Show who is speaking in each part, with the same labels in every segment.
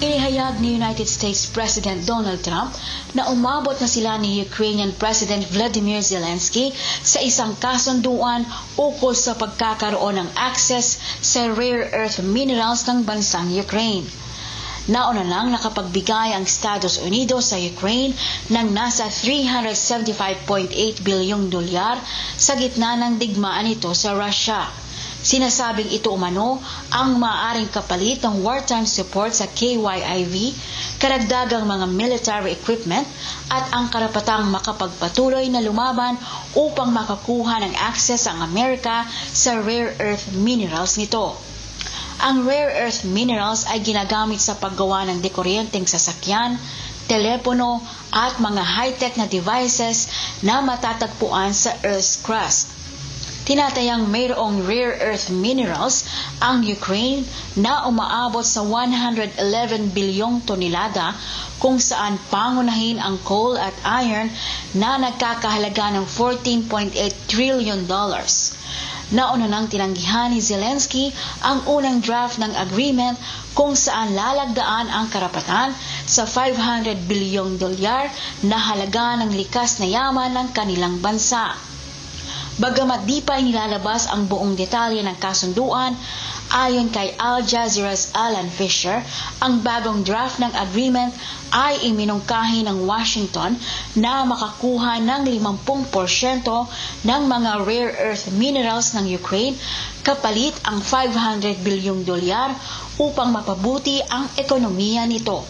Speaker 1: Inihayag ni United States President Donald Trump na umabot na sila ni Ukrainian President Vladimir Zelensky sa isang kasunduan ukol sa pagkakaroon ng access sa rare earth minerals ng bansang Ukraine. Nauna lang nakapagbigay ang Estados Unidos sa Ukraine ng nasa $375.8 bilyong sa gitna ng digmaan nito sa Russia. Sinasabing ito umano ang maaaring kapalit ng wartime support sa KYIV, karagdagang mga military equipment at ang karapatang makapagpatuloy na lumaban upang makakuha ng access ang Amerika sa rare earth minerals nito. Ang rare earth minerals ay ginagamit sa paggawa ng dekuryenteng sasakyan, telepono at mga high-tech na devices na matatagpuan sa Earth's crust. Tinatayang mayroong rare earth minerals ang Ukraine na umaabot sa 111 bilyong tonelada kung saan pangunahin ang coal at iron na nagkakahalaga ng $14.8 trillion. Nauna nang tinanggihan ni Zelensky ang unang draft ng agreement kung saan lalagdaan ang karapatan sa $500 bilyong na halaga ng likas na yaman ng kanilang bansa. Bagamat di pa inilalabas ang buong detalye ng kasunduan, ayon kay Al Jazeera's Alan Fisher, ang bagong draft ng agreement ay iminungkahi ng Washington na makakuha ng 50% ng mga rare earth minerals ng Ukraine kapalit ang $500 bilyong upang mapabuti ang ekonomiya nito.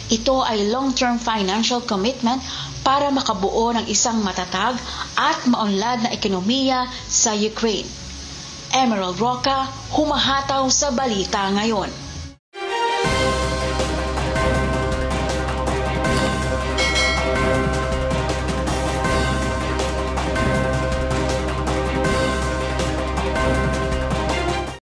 Speaker 1: Ito ay long-term financial commitment para makabuo ng isang matatag at maunlad na ekonomiya sa Ukraine. Emerald Roca, humahataw sa balita ngayon.